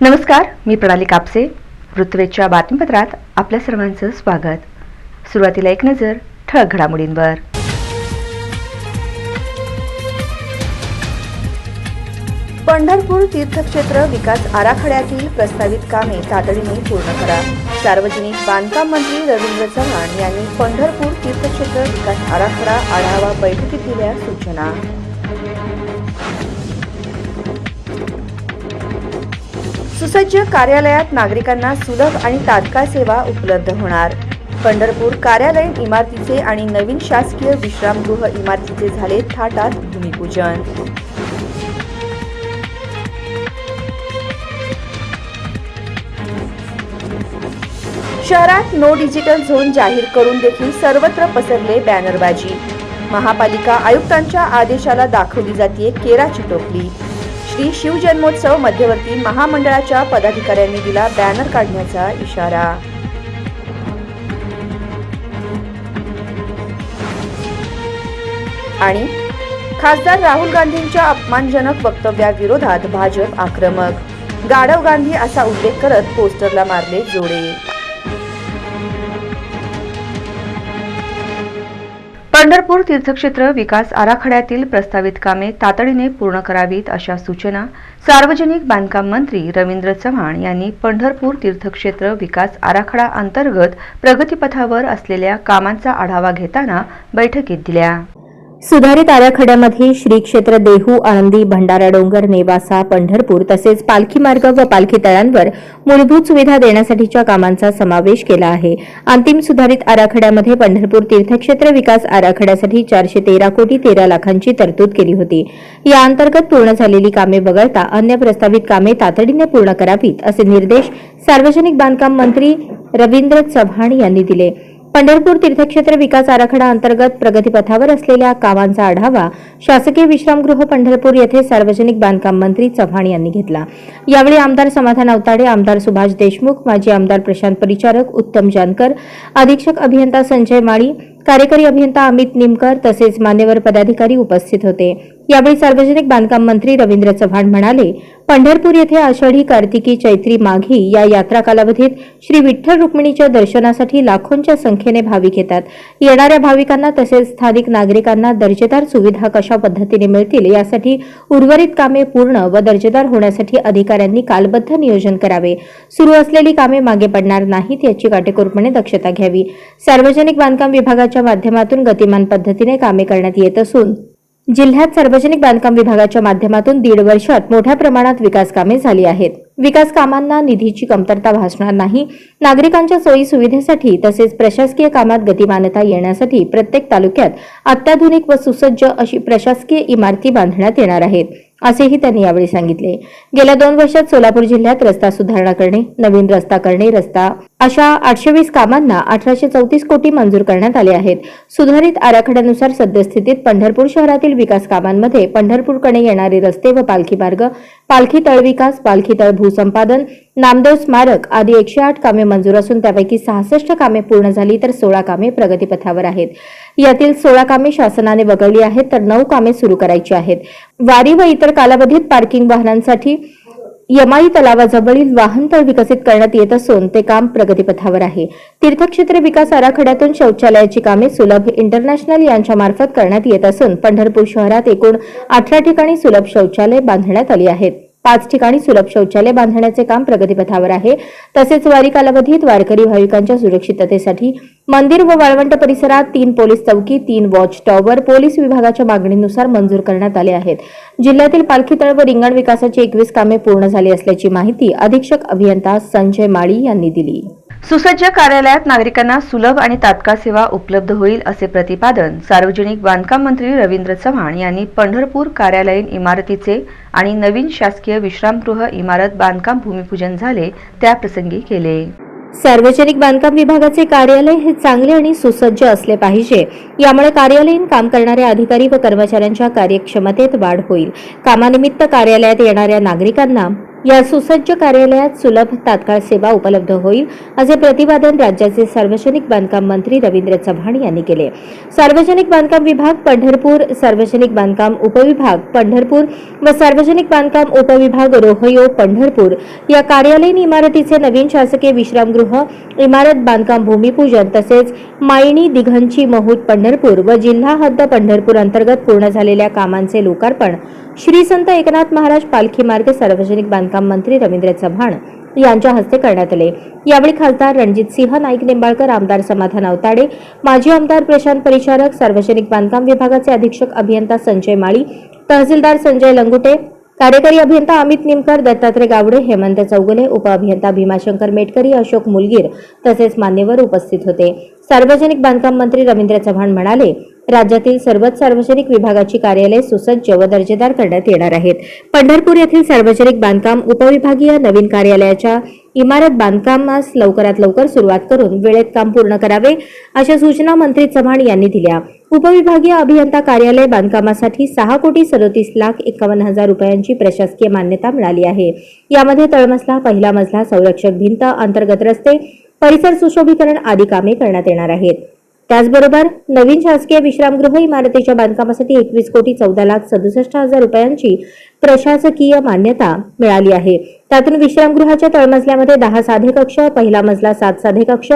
नमस्कार, मी प्रणाली कापसे. ऋतुवेदच्या बातमीपत्रात आपल्या सर्वांचं स्वागत. सुरुवातीला एक नजर ठळक घडामोडींवर. पंढरपूर तीर्थक्षेत्र विकास आराखड्यातील प्रस्तावित कामे तातडीने पूर्ण करा. सार्वजनिक बांधकाम मंत्री रवींद्र चव्हाण यांनी पंढरपूर तीर्थक्षेत्र विकास आराखडा आढावा बैठकीत दिल्या सूचना. सुसज्ज कार्यालयात नागरिकांना सुलभ आणि तात्काळ सेवा उपलब्ध होणार. पंढरपूर कार्यालयीन इमारतीचे आणि नवीन शासकीय विश्रामगृह इमारतीचे झाले थाटात भूमिपूजन. शहरात नो डिजिटल झोन जाहीर करून देखील सर्वत्र पसरले बॅनरबाजी. महापालिका आयुक्तांच्या आदेशाला दाखवली जाते केराची टोपली. श्री शिवजन्मोत्सव मध्यवर्ती महामंडळाच्या पदाधिकाऱ्यांनी दिला बॅनर काढण्याचा इशारा. आणि खासदार राहुल गांधींच्या अपमानजनक वक्तव्याविरोधात भाजप आक्रमक. गाढव गांधी असा उल्लेख करत पोस्टरला मारले जोडे. पंढरपूर तीर्थक्षेत्र विकास आराखड्यातील प्रस्तावित कामे तातडीने पूर्ण करावीत अशा सूचना सार्वजनिक बांधकाम मंत्री रवींद्र चव्हाण यांनी पंढरपूर तीर्थक्षेत्र विकास आराखडा अंतर्गत प्रगतीपथावर असलेल्या कामांचा आढावा घेताना बैठकीत दिल्या. सुधारित आराखड्यामध्ये श्री क्षेत्र देहू, आळंदी, भंडारा डोंगर, नेवासा, पंढरपूर तसेच पालखी मार्ग व पालखी तळांवर मूलभूत सुविधा देण्यासाठीच्या कामांचा समावेश केला आहे. अंतिम सुधारित आराखड्यामध्ये पंढरपूर तीर्थक्षेत्र विकास आराखड्यासाठी 413 कोटी 13 लाखांची तरतूद केली होती. या अंतर्गत पूर्ण झालेली कामे वगळता अन्य प्रस्तावित कामे तातडीने पूर्ण करावीत असे निर्देश सार्वजनिक बांधकाम मंत्री रवींद्र चव्हाण यांनी दिले. पंढरपूर तीर्थक्षेत्र विकास आराखडा अंतर्गत प्रगतीपथावर असलेल्या कामांचा आढावा शासकीय विश्रामगृह पंढरपूर येथे सार्वजनिक बांधकाम मंत्री चव्हाण यांनी घेतला. यावेळी आमदार समाधान अवताडे, आमदार सुभाष देशमुख, माजी आमदार प्रशांत परिचारक, उत्तम जानकर, अधीक्षक अभियंता संजय माळी, कार्यकारी अभियंता अमित निमकर तसेच मान्यवर पदाधिकारी उपस्थित होते. यावेळी सार्वजनिक बांधकाम मंत्री रवींद्र चव्हाण म्हणाले, पंढरपूर येथे आषाढी, कार्तिकी, चैत्री, माघी या यात्रा कालावधीत श्री विठ्ठल रुक्मिणीच्या दर्शनासाठी लाखोंच्या संख्येने भाविक येतात. येणाऱ्या भाविकांना तसेच स्थानिक नागरिकांना दर्जेदार सुविधा कशा पद्धतीने मिळतील यासाठी उर्वरित कामे पूर्ण व दर्जेदार होण्यासाठी अधिकाऱ्यांनी कालबद्ध नियोजन करावे. सुरू असलेली कामे मागे पडणार नाहीत याची काटेकोरपणे दक्षता घ्यावी. सार्वजनिक बांधकाम विभागाच्या माध्यमातून गतिमान पद्धतीने कामे करण्यात येत असून जिल्ह्यात सार्वजनिक बांधकाम विभागाच्या माध्यमातून 1.5 वर्षात मोठ्या प्रमाणात विकास कामे झाली आहेत. विकास कामांना निधीची कमतरता भासणार नाही. नागरिकांच्या सोयी सुविधेसाठी तसेच प्रशासकीय कामात गतिमानता येण्यासाठी प्रत्येक तालुक्यात अत्याधुनिक व सुसज्ज अशी प्रशासकीय इमारती बांधण्यात येणार आहेत असेही त्यांनी यावेळी सांगितले. गेल्या 2 वर्षात सोलापूर जिल्ह्यात रस्ता सुधारणा करणे, नवीन रस्ता करणे, रस्ता अशा 820 कामांना 1834 कोटी मंजूर करण्यात आले आहेत. सुधारित आराखड्यानुसार सद्यस्थितीत पंढरपूर शहरातील विकास कामांमध्ये पंढरपूरकडे येणारे रस्ते व पालखी मार्ग, पालखी तळ विकास, पालखी तळ भूसंपादन, नामदेव स्मारक आदी 108 कामे मंजूर असून त्यापैकी 66 कामे पूर्ण झाली तर 16 कामे प्रगतीपथावर आहेत. यातील 16 कामे शासनाने वगळली आहेत तर 9 कामे सुरू करायची आहेत. वारी व इतर कालावधीत पार्किंग वाहनांसाठी यमाई तलावाजवळील वाहनतळ विकसित करण्यात येत असून ते काम प्रगतीपथावर आहे. तीर्थक्षेत्र विकास आराखड्यातून शौचालयाची कामे सुलभ इंटरनॅशनल यांच्या मार्फत करण्यात येत असून पंढरपूर शहरात एकूण 18 ठिकाणी सुलभ शौचालय बांधण्यात आली आहेत. 5 ठिकाणी सुलभ शौचालय बांधण्याचे काम प्रगतीपथावर आहे. तसेच वारी कालावधीत वारकरी भाविकांच्या सुरक्षिततेसाठी मंदिर व वाळवंट परिसरात 3 पोलीस चौकी, 3 वॉच टॉवर पोलीस विभागाच्या मागणीनुसार मंजूर करण्यात आले आहेत. जिल्ह्यातील पालखी तळ व रिंगण विकासाची 21 कामे पूर्ण झाली असल्याची माहिती अधीक्षक अभियंता संजय माळी यांनी दिली. सुसज्ज कार्यालयात नागरिकांना सुलभ आणि तात्काळ सेवा उपलब्ध होईल असे प्रतिपादन सार्वजनिक बांधकाम मंत्री रवींद्र चव्हाण यांनी पंढरपूर कार्यालयीन इमारतीचे आणि नवीन शासकीय विश्रामगृह इमारत बांधकाम भूमिपूजन झाले त्याप्रसंगी केले. सार्वजनिक बांधकाम विभागाचे कार्यालय हे चांगले आणि सुसज्ज असले पाहिजे. यामुळे कार्यालयीन काम करणाऱ्या अधिकारी व कर्मचाऱ्यांच्या कार्यक्षमतेत वाढ होईल. कामानिमित्त कार्यालयात येणाऱ्या नागरिकांना या सुसज्ज कार्यालयात सुलभ तात्काळ सेवा उपलब्ध होईल असे प्रतिपादन राज्याचे सार्वजनिक बांधकाम मंत्री रवींद्र चव्हाण यांनी केले. सार्वजनिक बांधकाम विभाग पंढरपूर, सार्वजनिक बांधकाम उपविभाग पंढरपूर व सार्वजनिक बांधकाम उपविभाग रोहयो पंढरपूर या कार्यालयीन इमारतीचे नवीन शासकीय विश्रामगृह, इमारत बांधकाम भूमिपूजन तसेच मायणी दिघंची महूद पंढरपूर व जिल्हा हद्द पंढरपूर अंतर्गत पूर्ण झालेल्या कामांचे लोकार्पण श्री संत एकनाथ महाराज पालखी मार्ग सार्वजनिक बांधकाम मंत्री रवींद्र चव्हाण यांच्या हस्ते करण्यात आले. यावेळी खासदार रणजितसिंह नाईक निंबाळकर, आमदार समाधान अवताडे, माजी आमदार प्रशांत परिचारक, सार्वजनिक बांधकाम विभागाचे अधीक्षक अभियंता संजय माळी, तहसीलदार संजय लंगुटे, कार्यकारी अभियंता अमित निमकर, दत्तात्रय गावडे, हेमंत चौगुले, उपअभियंता भीमाशंकर मेटकरी, अशोक मुलगीर तसेच मान्यवर उपस्थित होते. सार्वजनिक बांधकाम मंत्री रवींद्र चव्हाण म्हणाले, राज्यातील सर्वच सार्वजनिक विभागाची कार्यालये सुसज्ज व दर्जेदार करण्यात येणार आहेत. पंढरपूर येथील सार्वजनिक बांधकाम उपविभागीय नवीन कार्यालयाच्या इमारत बांधकामास लवकरात लवकर सुरुवात करून वेळेत काम पूर्ण करावे अशा सूचना मंत्री चव्हाण यांनी दिल्या. उपविभागीय अभियंता कार्यालय बांधकामासाठी 6,37,51,000 रुपयांची प्रशासकीय मान्यता मिळाली आहे. यामध्ये तळमजला, पहिला मजला, संरक्षक भिंत, अंतर्गत रस्ते, परिसर सुशोभीकरण आदी कामे करण्यात येणार आहेत. त्याचबरोबर नवीन शासकीय विश्रामगृह इमारतीच्या बांधकामासाठी 21,14,67,000 रुपयांची प्रशासकीय मान्यता मिळाली आहे. त्यातून विश्रामगृहाच्या तळमजल्यामध्ये 10 साधे कक्ष, पहिला मजला 7 साधे कक्ष,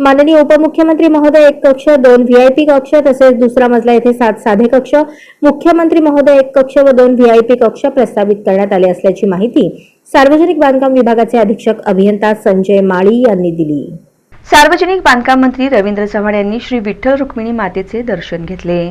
माननीय उपमुख्यमंत्री महोदय 1 कक्ष, 2 व्हीआयपी कक्ष तसेच दुसरा मजला येथे 7 साधे कक्ष, मुख्यमंत्री महोदय 1 कक्ष व 2 व्हीआयपी कक्ष प्रस्तावित करण्यात आले असल्याची माहिती सार्वजनिक बांधकाम विभागाचे अधीक्षक अभियंता संजय माळी यांनी दिली. सार्वजनिक बांधकाम मंत्री रवींद्र चव्हाण यांनी श्री विठ्ठल रुक्मिणी मातेचे दर्शन घेतले.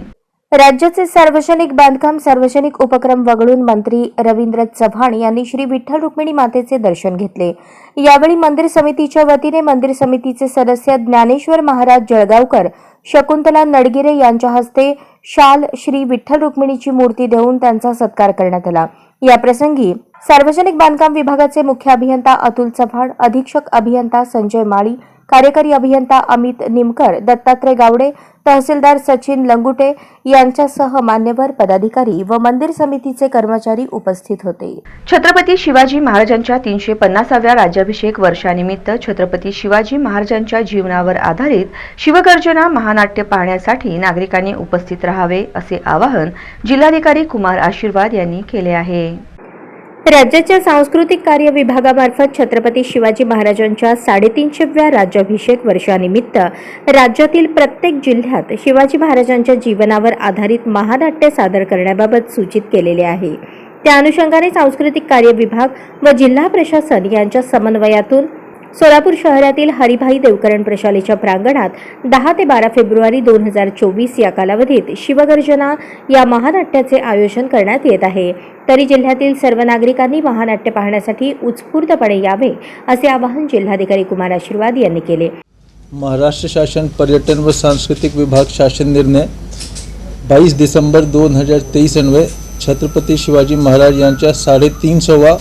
राज्याचे सार्वजनिक बांधकाम सार्वजनिक उपक्रम वगळून मंत्री रवींद्र चव्हाण यांनी श्री विठ्ठल रुक्मिणी मातेचे दर्शन घेतले. यावेळी मंदिर समितीच्या वतीने मंदिर समितीचे सदस्य ज्ञानेश्वर महाराज जळगावकर, शकुंतला नडगिरे यांच्या हस्ते शाल श्री विठ्ठल रुक्मिणीची मूर्ती देऊन त्यांचा सत्कार करण्यात आला. या प्रसंगी सार्वजनिक बांधकाम विभागाचे मुख्य अभियंता अतुल चव्हाण, अधीक्षक अभियंता संजय माळी, कार्यकारी अभियंता अमित निमकर, दत्तात्रय गावडे, तहसीलदार सचिन लंगुटे यांच्यासह मान्यवर पदाधिकारी व मंदिर समितीचे कर्मचारी उपस्थित होते. छत्रपती शिवाजी महाराजांच्या 350व्या राज्याभिषेक वर्षानिमित्त छत्रपती शिवाजी महाराजांच्या जीवनावर आधारित शिवगर्जना महानाट्य पाहण्यासाठी नागरिकांनी उपस्थित राहावे असे आवाहन जिल्हाधिकारी कुमार आशीर्वाद यांनी केले आहे. राज्याच्या सांस्कृतिक कार्य विभागामार्फत छत्रपती शिवाजी महाराजांच्या 350व्या राज्याभिषेक वर्षानिमित्त राज्यातील प्रत्येक जिल्ह्यात शिवाजी महाराजांच्या जीवनावर आधारित महानाट्य सादर करण्याबाबत सूचित केलेले आहे. त्या अनुषंगाने सांस्कृतिक कार्य विभाग व जिल्हा प्रशासन यांच्या समन्वयातून सोलापूर शहरातील हरिभाई देवकरण प्रशालेच्या प्रांगणात 10 ते 12 फेब्रुवारी 2024 या कालावधीत शिवगर्जना या महानाट्याचे आयोजन करण्यात येत आहे. तरी जिल्ह्यातील सर्व नागरिकांनी महानाट्य पाहण्यासाठी उत्स्फूर्तपणे यावे असे आवाहन जिल्हाधिकारी कुमार आशीर्वाद यांनी केले. महाराष्ट्र शासन पर्यटन व सांस्कृतिक विभाग शासन निर्णय 22 दिसंबर 2023 अन्वये छत्रपती शिवाजी महाराज यांच्या 350वा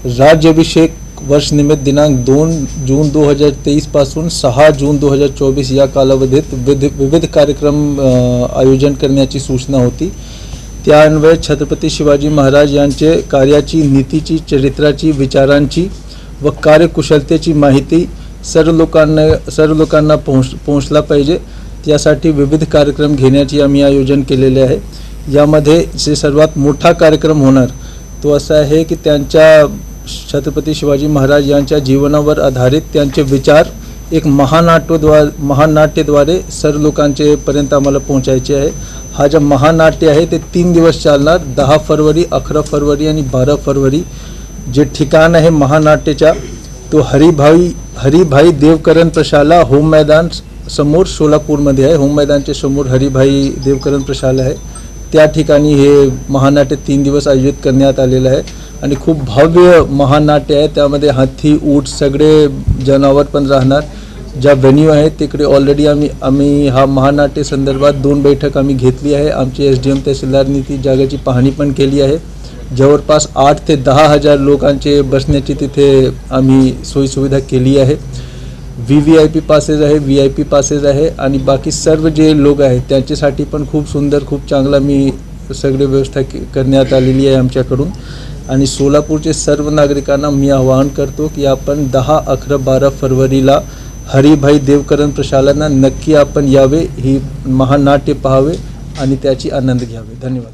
राज्याभिषेक वर्ष निमित्त दिनांक 2 जून 2023 पासून 6 जून 2024 या कालावधीत विविध कार्यक्रम आयोजन करण्याची सूचना होती. त्या अन्वये छत्रपती शिवाजी महाराज यांचे कार्याची, नीतीची, चरित्राची, विचारांची व कार्यकुशलतेची माहिती सर्व लोकांना पोहोचला पाहिजे. त्यासाठी विविध कार्यक्रम घेण्याची आम्ही आयोजन केलेले आहे. यामध्ये जे सर्वात मोठा कार्यक्रम होणार तो असा आहे की त्यांच्या छत्रपती शिवाजी महाराज यांच्या जीवनावर आधारित त्यांचे विचार एक महानाट्यद्वारे सर्व लोकांचे पर्यंत आम्हाला पोहोचायचे आहे. हा जो महानाट्य आहे ते 3 दिवस चालणार. 10 फरवरी, 11 फरवरी आणि 12 फरवरी. जे ठिकाण आहे महानाट्याच्या तो हरिभाई देवकरण प्रशाला होम मैदान समोर सोलापूरमध्ये आहे. होम मैदानच्या समोर हरिभाई देवकरण प्रशाला आहे. त्या ठिकाणी हे महानाट्य 3 दिवस आयोजित करण्यात आलेलं आहे आणि खूप भव्य महानाट्य आहे. त्यामध्ये हाती, ऊंट सगळे जनावर पण राहणार. ज्या व्हेन्यू आहे तिकडे ऑलरेडी आम्ही हा महानाट्य संदर्भात 2 बैठक आम्ही घेतली आहे. आमचे SDM तहसीलदारनी ती जागेची पाहणी पण केली आहे. जवळपास 8 ते 10 हजार लोकांचे बसण्याची तिथे आम्ही सोयीसुविधा केली आहे. VVIP पासेस आहे, VIP पासेस आहे आणि बाकी सर्व जे लोक आहेत त्यांच्यासाठी पण खूप सुंदर, खूप चांगला मी सगळी व्यवस्था करण्यात आलेली आहे आमच्याकडून. आणि सोलापूरचे सर्व नागरिकांना मी आवाहन करतो की आपण 10, 11, 12 फरवरीला हरिभाई देवकरण प्रशालेला नक्की आपण यावे, ही महानाट्य पाहावे आणि त्याची आनंद घ्यावे. धन्यवाद.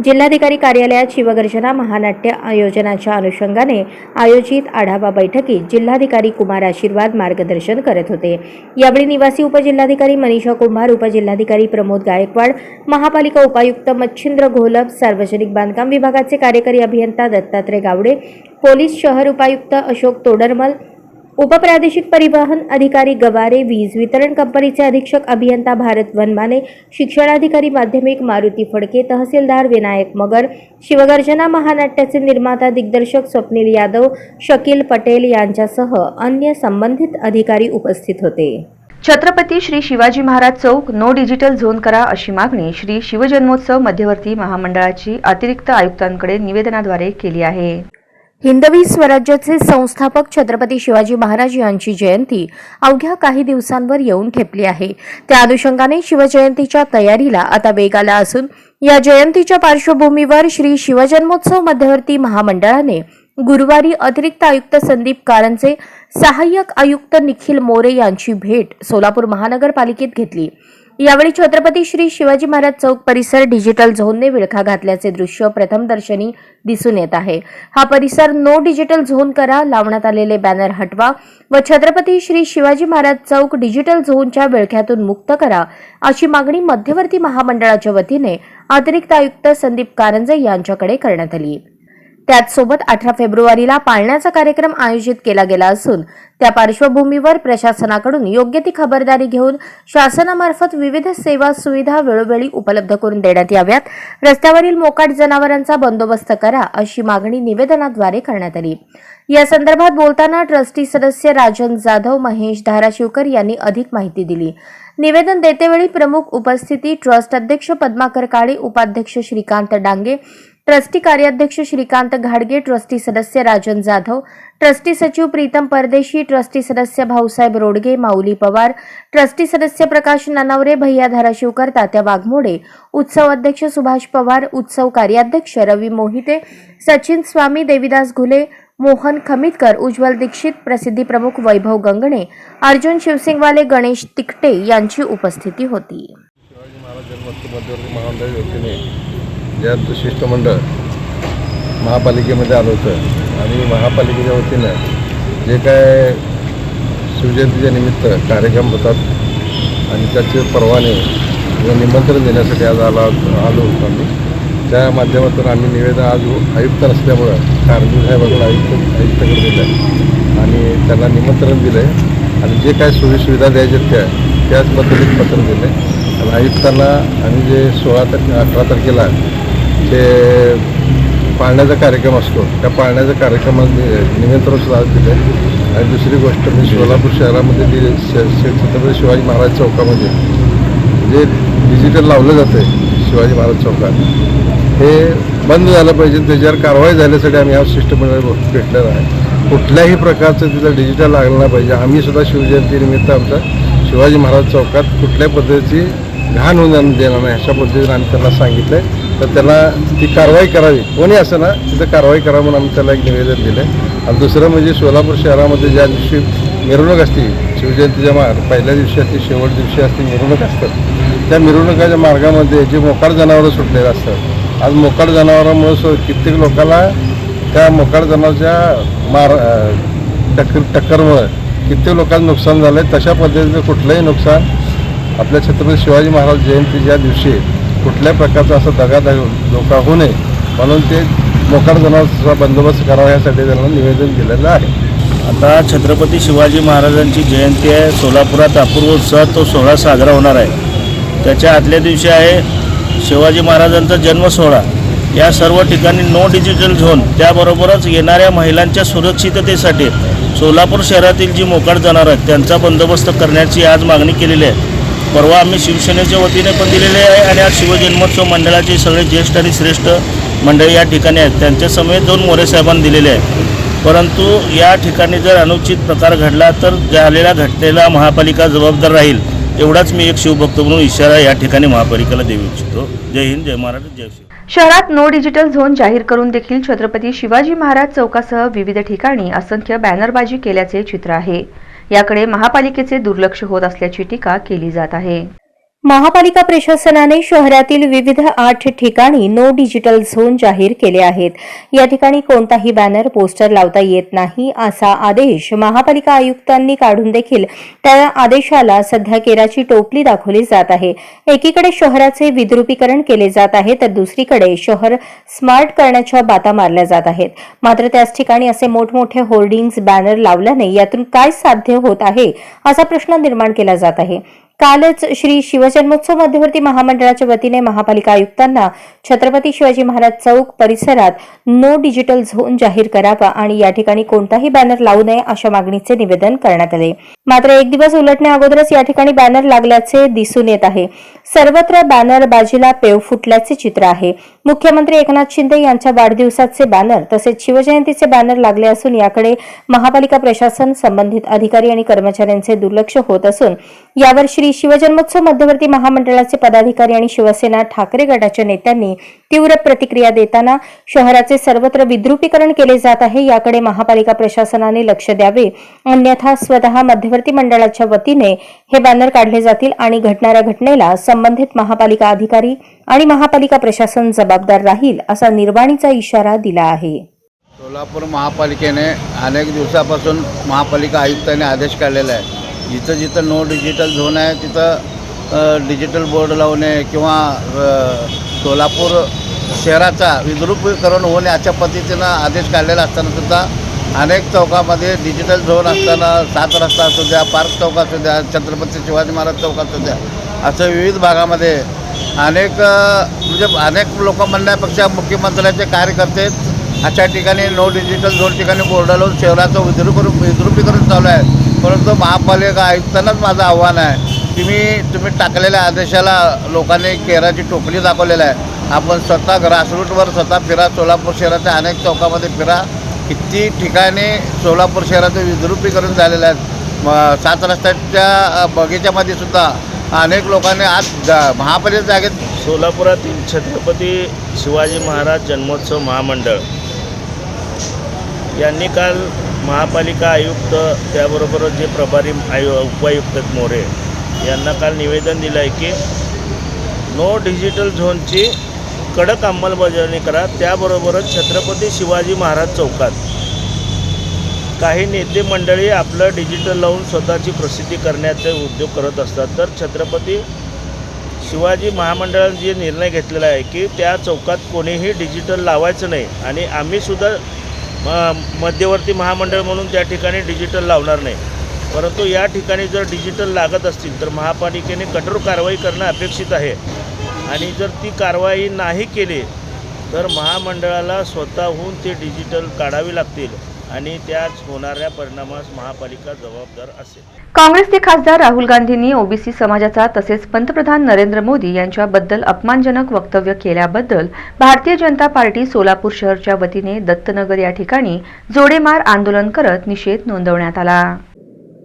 जिल्हाधिकारी कार्यालयात शिवगर्जना महानाट्य आयोजनाच्या अनुषंगाने आयोजित आढावा बैठकीत जिल्हाधिकारी कुमार आशीर्वाद मार्गदर्शन करत होते. यावेळी निवासी उपजिल्हाधिकारी मनीषा कुंभार, उपजिल्हाधिकारी प्रमोद गायकवाड, महापालिका उपायुक्त मच्छिंद्र घोलप, सार्वजनिक बांधकाम विभागाचे कार्यकारी अभियंता दत्तात्रय गावडे, पोलीस शहर उपायुक्त अशोक तोडरमल, उपप्रादेशिक परिवहन अधिकारी गवारे, वीज वितरण कंपनीचे अधीक्षक अभियंता भारत वनमाने, शिक्षणाधिकारी माध्यमिक मारुती फडके, तहसीलदार विनायक मगर, शिवगर्जना महानाट्याचे निर्माता दिग्दर्शक स्वप्नील यादव, शकील पटेल यांच्यासह अन्य संबंधित अधिकारी उपस्थित होते. छत्रपती श्री शिवाजी महाराज चौक नो डिजिटल झोन करा अशी मागणी श्री शिवजन्मोत्सव मध्यवर्ती महामंडळाची अतिरिक्त आयुक्तांकडे निवेदनाद्वारे केली आहे. हिंदवी स्वराज्याचे संस्थापक छत्रपती शिवाजी महाराज यांची जयंती अवघ्या काही दिवसांवर येऊन ठेपली आहे. त्या अनुषंगाने शिवजयंतीच्या तयारीला आता वेग आला असून या जयंतीच्या पार्श्वभूमीवर श्री शिवजन्मोत्सव मध्यवर्ती महामंडळाने गुरुवारी अतिरिक्त आयुक्त संदीप कारंजे, सहाय्यक आयुक्त निखिल मोरे यांची भेट सोलापूर महानगरपालिकेत घेतली. यावेळी छत्रपती श्री शिवाजी महाराज चौक परिसर डिजिटल झोनने विळखा घातल्याचे दृश्य प्रथमदर्शनी दिसून येत आहे. हा परिसर नो डिजिटल झोन करा, लावण्यात आलेले बॅनर हटवा व छत्रपती श्री शिवाजी महाराज चौक डिजिटल झोनच्या विळख्यातून मुक्त करा अशी मागणी मध्यवर्ती महामंडळाच्या वतीने अतिरिक्त आयुक्त संदीप कारंजे यांच्याकडे करण्यात आली. त्याचसोबत 18 फेब्रुवारीला पाळण्याचा कार्यक्रम आयोजित केला गेला असून त्या पार्श्वभूमीवर प्रशासनाकडून योग्य ती खबरदारी घेऊन शासनामार्फत विविध सेवा सुविधा वेळोवेळी उपलब्ध करून देण्यात याव्यात. रस्त्यावरील मोकाट जनावरांचा बंदोबस्त करा अशी मागणी निवेदनाद्वारे करण्यात आली. या संदर्भात बोलताना ट्रस्टी सदस्य राजन जाधव, महेश धाराशिवकर यांनी अधिक माहिती दिली. निवेदन देतेवेळी प्रमुख उपस्थिती ट्रस्ट अध्यक्ष पद्माकर काळे, उपाध्यक्ष श्रीकांत डांगे, ट्रस्टी कार्याध्यक्ष श्रीकांत घाडगे, ट्रस्टी सदस्य राजन जाधव, ट्रस्टी सचिव प्रीतम परदेशी, ट्रस्टी सदस्य भाऊसाहेब रोडगे, माऊली पवार, ट्रस्टी सदस्य प्रकाश नानावरे, भैया धाराशिवकर, तात्या वाघमोडे, उत्सव अध्यक्ष सुभाष पवार, उत्सव कार्याध्यक्ष रवी मोहिते, सचिन स्वामी, देविदास घुले, मोहन खमितकर, उज्ज्वल दीक्षित, प्रसिद्धी प्रमुख वैभव गंगणे, अर्जुन शिवसिंगवाले, गणेश तिकटे यांची उपस्थिती होती. शिवाजी महाराज जन्मोत्सव मध्यवर्ती महामंडळाच्या वतीने ज्यांचं शिष्टमंडळ महापालिकेमध्ये आलं होतं आणि महापालिकेच्या वतीनं जे काय शिवजयंतीच्या निमित्त कार्यक्रम होतात आणि त्याचे परवाने व निमंत्रण देण्यासाठी आज आलो होतो आम्ही. त्या माध्यमातून आम्ही निवेदन आज आयुक्त नसल्यामुळं कारंजे साहेबांकडे आयुक्ताकडे दिलं आहे आणि त्यांना निमंत्रण दिलं आहे आणि जे काय सोयीसुविधा द्यायच्या त्याच पद्धतीत पत्र दिलं आहे. आणि आयुक्तांना आम्ही जे 18 तारखेला ते पाळण्याचा कार्यक्रम असतो त्या पाळण्याच्या कार्यक्रमात निमंत्रणसुद्धा आज दिलं आहे. आणि दुसरी गोष्ट मी सोलापूर शहरामध्ये छत्रपती शिवाजी महाराज चौकामध्ये जे डिजिटल लावलं जातं आहे शिवाजी महाराज चौकात हे बंद झालं पाहिजे. त्याच्यावर कारवाई झाल्यासाठी आम्ही हा शिष्टमंडळ भेटलेला आहे. कुठल्याही प्रकारचं तिथं डिजिटल लागलं नाही पाहिजे. आम्ही सुद्धा शिवजयंतीनिमित्त आमचा शिवाजी महाराज चौकात कुठल्या पद्धतीची घाण होऊन देणार नाही अशा पद्धतीने आम्ही त्यांना सांगितलं आहे. तर त्याला ती कारवाई करावी, कोणी असं ना तिथं कारवाई करा म्हणून आम्ही त्याला एक निवेदन दिलं आहे. आणि दुसरं म्हणजे सोलापूर शहरामध्ये ज्या दिवशी मिरवणूक असते शिवजयंतीच्या पहिल्या दिवशी असते, शेवट दिवशी असते मिरवणूक असतात, त्या मिरवणुकाच्या मार्गामध्ये जे मोकाट जनावरं सुटलेले असतात. आज मोकाट जनावरांमुळे कित्येक लोकांना त्या मोकाट जनावरांच्या टक्करमुळे कित्येक लोकांचं नुकसान झालं आहे. तशा पद्धतीचं कुठलंही नुकसान आपल्या छत्रपती शिवाजी महाराज जयंतीच्या दिवशी कुठल्याही प्रकारचा असा धोका होऊ नये म्हणून ते मोकाट जनावरांचा बंदोबस्त करावा यासाठी त्यांना निवेदन दिलेलं आहे. आता छत्रपती शिवाजी महाराजांची जयंती आहे. सोलापुरात अपूर्व उत्सव तो सोहळा साजरा होणार आहे. त्याच्या आदल्या दिवशी आहे शिवाजी महाराजांचा जन्मसोहळा. या सर्व ठिकाणी नो डिजिटल झोन, त्याबरोबरच येणाऱ्या महिलांच्या सुरक्षिततेसाठी सोलापूर शहरातील जी मोकाट जनावरं आहेत त्यांचा बंदोबस्त करण्याची आज मागणी केलेली आहे. परवा आम्ही शिवसेनेच्या वतीने पण दिलेले आहे आणि आज शिवजन्मोत्सव मंडळाचे सगळे ज्येष्ठ आणि श्रेष्ठ मंडळी या ठिकाणी आहेत. त्यांच्यासमवेत 2 मोरे साहेबांनी दिलेले आहे. परंतु या ठिकाणी जर अनुचित प्रकार घडला तर झालेल्या घटनेला महापालिका जबाबदार राहील एवढाच मी एक शिवभक्त म्हणून इशारा या ठिकाणी महापालिकेला देऊ इच्छितो. जय हिंद, जय महाराष्ट्र, जय शिव. शहरात नो डिजिटल झोन जाहीर करून देखील छत्रपती शिवाजी महाराज चौकासह विविध ठिकाणी असंख्य बॅनरबाजी केल्याचे चित्र आहे. याकडे महापालिकेचे दुर्लक्ष होत असल्याची टीका केली जात आहे. महापालिका प्रशासनाने शहरातील विविध 8 ठिकाणी नो डिजिटल झोन जाहीर केले आहेत. या ठिकाणी कोणताही बॅनर पोस्टर लावता येत नाही असा आदेश महापालिका आयुक्तांनी काढून देखील त्या आदेशाला सध्या केराची टोपली दाखवली जात आहे. एकीकडे शहराचे विद्रुपीकरण केले जात आहे तर दुसरीकडे शहर स्मार्ट करण्याच्या बाता मारल्या जात आहेत. मात्र त्याच ठिकाणी असे मोठमोठे होर्डिंग्स बॅनर लावल्याने यातून काय साध्य होत आहे असा प्रश्न निर्माण केला जात आहे. कालच श्री शिवजन्मोत्सव मध्यवर्ती महामंडळाच्या वतीने महापालिका आयुक्तांना छत्रपती शिवाजी महाराज चौक परिसरात नो डिजिटल झोन जाहीर करावा आणि या ठिकाणी कोणताही बॅनर लावू नये अशा मागणीचे निवेदन करण्यात आले. मात्र एक दिवस उलटण्या अगोदरच या ठिकाणी बॅनर लागल्याचे दिसून येत आहे. सर्वत्र बॅनर बाजीला पेव फुटल्याचे चित्र आहे. मुख्यमंत्री एकनाथ शिंदे यांच्या वाढदिवसाचे बॅनर तसेच शिवजयंतीचे बॅनर लागले असून याकडे महापालिका प्रशासन, संबंधित अधिकारी आणि कर्मचाऱ्यांचे दुर्लक्ष होत असून यावर श्री शिवजन्मोत्सव मध्यवर्ती महामंडळाचे पदाधिकारी आणि शिवसेना ठाकरे गटाच्या नेत्यांनी तीव्र प्रतिक्रिया देताना शहराचे सर्वत्र विद्रुपीकरण केले जात आहे. याकडे महापालिका प्रशासनाने लक्ष द्यावे, अन्यथा स्वतः मध्यवर्ती मंडळाच्या वतीने हे बॅनर काढले जातील आणि घडणाऱ्या घटनेला संबंधित महापालिका अधिकारी आणि महापालिका प्रशासन जबाबदार राहील असा निर्वाणीचा इशारा दिला आहे. सोलापूर महापालिकेने अनेक दिवसापासून महापालिका आयुक्तांनी आदेश काढलेला आहे. जिथं जिथं नो डिजिटल झोन आहे तिथं डिजिटल बोर्ड लावणे किंवा सोलापूर शहराचा विद्रुपीकरण होणे अशा पद्धतीनं आदेश काढलेला असताना सुद्धा अनेक चौकामध्ये डिजिटल झोन असताना 7 रस्ता असू द्या, पार्क चौक असू द्या, छत्रपती शिवाजी महाराज चौक असू द्या, असं विविध भागामध्ये अनेक लोक म्हणण्यापेक्षा मुख्यमंत्र्यांचे कार्यकर्ते अशा ठिकाणी नो डिजिटल झोन ठिकाणी बोर्ड लावून शहराचं विद्रुपीकरण चालू आहे. परंतु महापालिका आयुक्तांनाच माझं आव्हान आहे की तुम्ही टाकलेल्या आदेशाला लोकांनी केराची टोपली दाखवलेलं आहे. आपण स्वतः ग्रासरूटवर स्वतः फिरा, सोलापूर शहराच्या अनेक चौकामध्ये फिरा. किती ठिकाणी सोलापूर शहराचं विद्रुपीकरण झालेलं आहे. 7 रस्त्याच्या बगीच्यामध्ये सुद्धा अनेक लोकांनी आज महापालिका जागेत सोलापुरातील छत्रपती शिवाजी महाराज जन्मोत्सव महामंडळ यांनी काल महापालिका आयुक्त त्याबरोबर जे प्रभारी उपायुक्त मोरे यांना काल निवेदन दिलं आहे की नो डिजिटल झोनची कडक अंमलबजावणी करा. त्याबरोबरच छत्रपती शिवाजी महाराज चौकात काही नेते मंडळी आपलं डिजिटल लावून स्वतःची प्रसिद्धी करण्याचे उद्योग करत असतात. तर छत्रपती शिवाजी महामंडळाने जे निर्णय घेतलेला आहे की त्या चौकात कोणीही डिजिटल लावायचं नाही आणि आम्हीसुद्धा मध्यवर्ती महामंडळ म्हणून त्या ठिकाणी डिजिटल लावणार नाही. परंतु या ठिकाणी जर डिजिटल लागत असतील तर महापालिकेने कठोर कारवाई करणं अपेक्षित आहे आणि जर ती कारवाई नाही केली तर महामंडळाला स्वतःहून ते डिजिटल काढावे लागतील आणि त्याच होणाऱ्या परिणामास महापालिका जबाबदार असेल. काँग्रेसचे खासदार राहुल गांधींनी ओबीसी समाजाचा तसेच पंतप्रधान नरेंद्र मोदी यांच्याबद्दल अपमानजनक वक्तव्य केल्याबद्दल भारतीय जनता पार्टी सोलापूर शहरच्या वतीने दत्तनगर या ठिकाणी जोडेमार आंदोलन करत निषेध नोंदवण्यात आला.